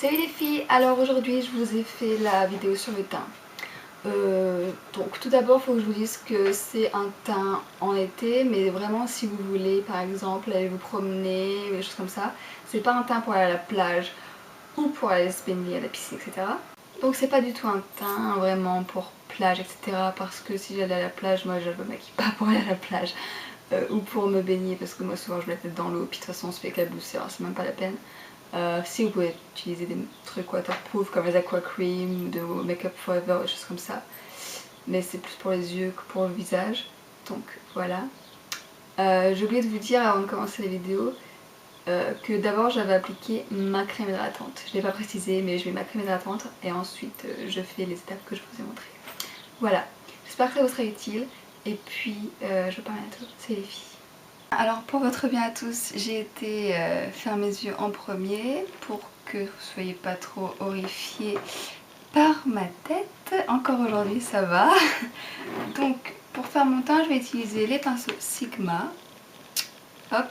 Salut les filles, alors aujourd'hui je vous ai fait la vidéo sur le teint. Donc tout d'abord il faut que je vous dise que c'est un teint en été, mais vraiment si vous voulez par exemple aller vous promener, des choses comme ça, c'est pas un teint pour aller à la plage ou pour aller se baigner à la piscine, etc. Donc c'est pas du tout un teint vraiment pour plage, etc. Parce que si j'allais à la plage, moi je me maquille pas pour aller à la plage ou pour me baigner, parce que moi souvent je mets la tête dans l'eau, puis de toute façon on se fait éclabousser, alors c'est même pas la peine. Si vous pouvez utiliser des trucs waterproof comme les aqua cream, de Make Up Forever, des choses comme ça. Mais c'est plus pour les yeux que pour le visage. Donc voilà. J'ai oublié de vous dire avant de commencer la vidéo que d'abord j'avais appliqué ma crème hydratante. Je ne l'ai pas précisé mais je mets ma crème hydratante et ensuite je fais les étapes que je vous ai montrées. Voilà. J'espère que ça vous sera utile. Et puis je vous parle bientôt. C'est les filles. Alors pour votre bien à tous, j'ai été faire mes yeux en premier pour que vous soyez pas trop horrifiés par ma tête. Encore aujourd'hui ça va. Donc pour faire mon teint, je vais utiliser les pinceaux Sigma. Hop.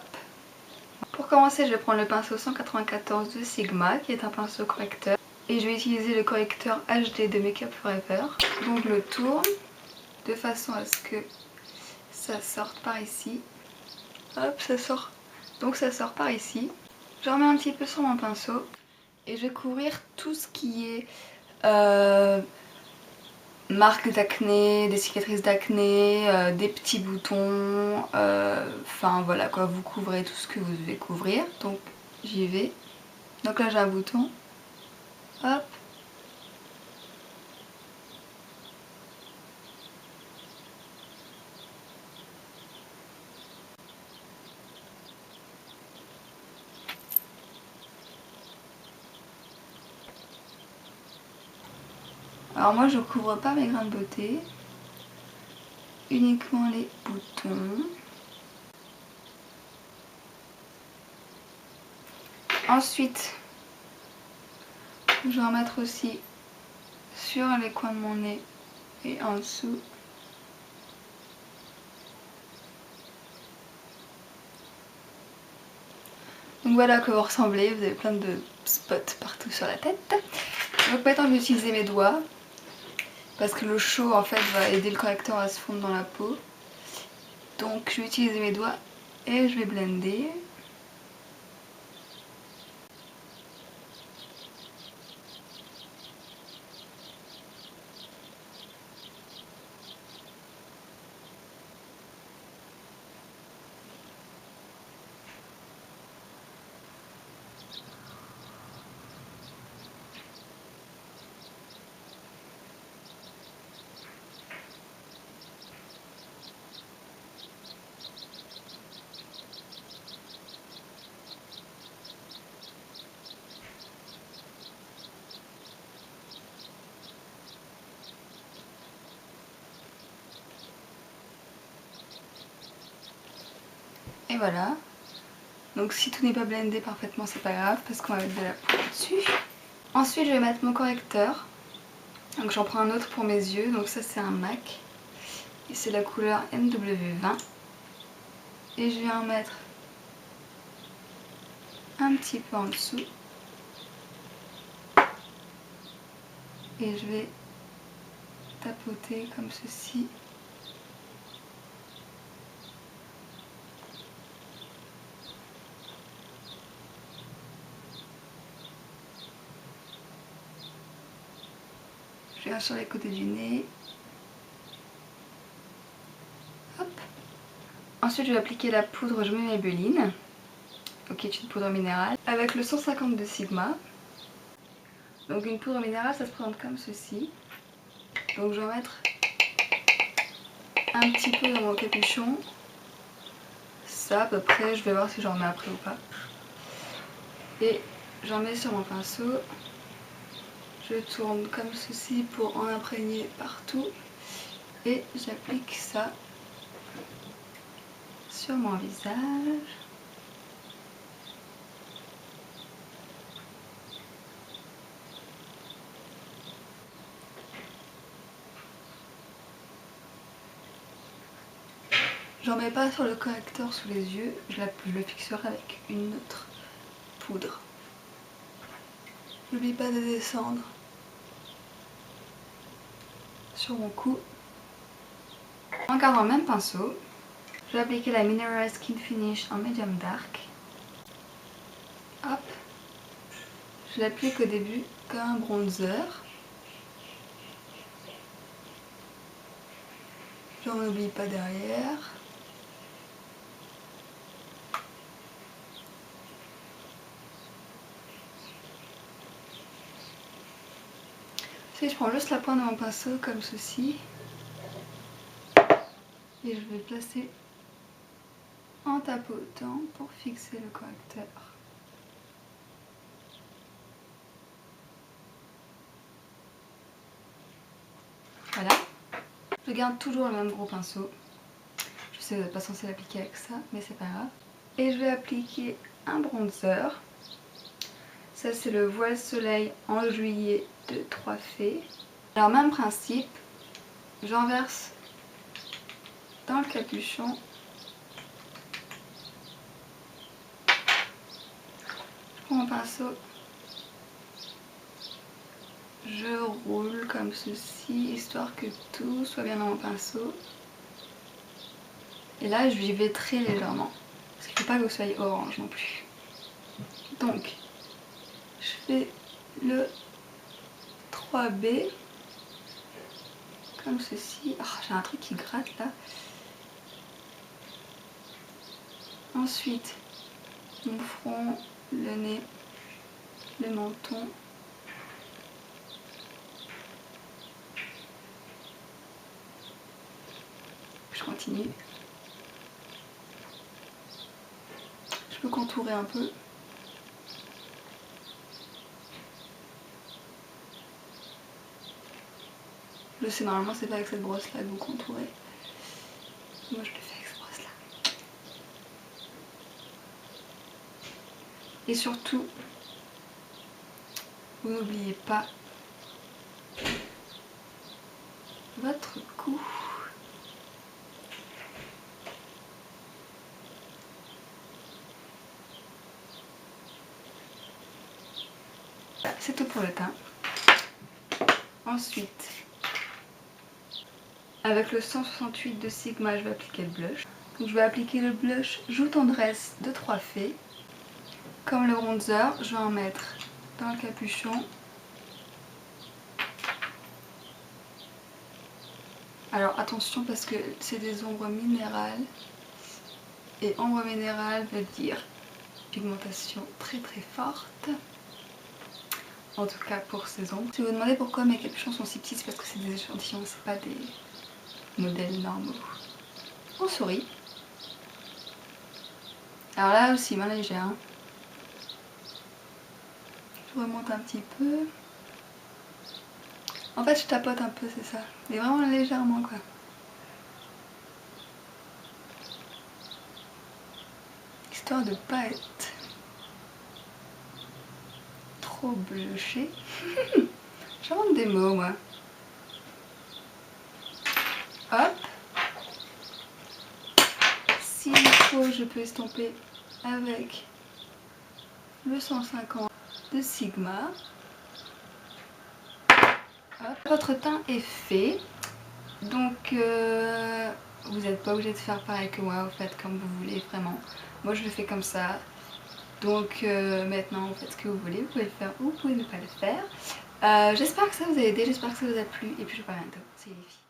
Pour commencer, je vais prendre le pinceau 194 de Sigma qui est un pinceau correcteur. Et je vais utiliser le correcteur HD de Make Up Forever. Donc je le tourne de façon à ce que ça sorte par ici. Hop, ça sort. Donc ça sort par ici. Je remets un petit peu sur mon pinceau et je vais couvrir tout ce qui est marques d'acné, des cicatrices d'acné, des petits boutons, enfin voilà quoi, vous couvrez tout ce que vous devez couvrir. Donc j'y vais. Donc là j'ai un bouton. Hop. Alors moi je couvre pas mes grains de beauté, uniquement les boutons. Ensuite, je vais en mettre aussi sur les coins de mon nez et en dessous. Donc voilà à quoi vous ressemblez, vous avez plein de spots partout sur la tête. Donc maintenant je vais utiliser mes doigts. Parce que le chaud en fait va aider le correcteur à se fondre dans la peau. Donc je vais utiliser mes doigts et je vais blender. Et voilà. Donc si tout n'est pas blendé parfaitement, c'est pas grave parce qu'on va mettre de la poudre dessus. Ensuite je vais mettre mon correcteur. Donc j'en prends un autre pour mes yeux. Donc ça c'est un MAC. Et c'est la couleur MW20. Et je vais en mettre un petit peu en dessous. Et je vais tapoter comme ceci. Je viens sur les côtés du nez. Hop. Ensuite je vais appliquer la poudre, je mets Maybelline. Donc qui est une poudre minérale. Avec le 150 de Sigma. Donc une poudre minérale ça se présente comme ceci. Donc je vais mettre un petit peu dans mon capuchon. Ça à peu près, je vais voir si j'en mets après ou pas. Et j'en mets sur mon pinceau. Je tourne comme ceci pour en imprégner partout. Et j'applique ça sur mon visage. J'en mets pas sur le correcteur sous les yeux, je le fixerai avec une autre poudre. N'oublie pas de descendre sur mon cou. Encore dans le même pinceau, je vais appliquer la Mineral Skin Finish en médium dark. Hop. Je l'applique au début comme un bronzer. J'en oublie pas derrière. Ensuite, je prends juste la pointe de mon pinceau comme ceci. Et je vais le placer en tapotant pour fixer le correcteur. Voilà. Je garde toujours le même gros pinceau. Je sais que vous n'êtes pas censé l'appliquer avec ça, mais c'est pas grave. Et je vais appliquer un bronzer. Ça c'est le Voile Soleil en juillet de 3 Fées. Alors même principe, j'en verse dans le capuchon. Je prends mon pinceau. Je roule comme ceci, histoire que tout soit bien dans mon pinceau. Et là, je lui vais très légèrement. Parce qu'il ne faut pas que vous soyez orange non plus. Donc, je fais le 3B. Comme ceci. Oh, j'ai un truc qui gratte là. Ensuite, mon front, le nez, le menton. Je continue. Je peux contourer un peu. Je sais, normalement c'est pas avec cette brosse là que vous contourez. Moi je le fais avec cette brosse là. Et surtout, vous n'oubliez pas votre cou. C'est tout pour le teint. Ensuite, avec le 168 de Sigma, je vais appliquer le blush. Donc je vais appliquer le blush Joue Tendresse de 3 Fées. Comme le bronzer, je vais en mettre dans le capuchon. Alors attention parce que c'est des ombres minérales. Et ombre minérale veut dire pigmentation très très forte. En tout cas pour ces ombres. Si vous vous demandez pourquoi mes capuchons sont si petits, c'est parce que c'est des échantillons, c'est pas des modèles normaux. On sourit. Alors là aussi, main légère. Je remonte un petit peu. En fait, je tapote un peu, c'est ça. Mais vraiment légèrement, quoi. Histoire de pas être trop blushée. J'invente des mots, moi. Hop. S'il faut, je peux estomper avec le 150 de Sigma. Hop. Votre teint est fait. Donc, vous n'êtes pas obligé de faire pareil que moi, vous faites comme vous voulez, vraiment. Moi, je le fais comme ça. Donc, maintenant, vous faites ce que vous voulez. Vous pouvez le faire ou vous pouvez ne pas le faire. J'espère que ça vous a aidé, j'espère que ça vous a plu. Et puis, je vous parle bientôt. C'est les filles.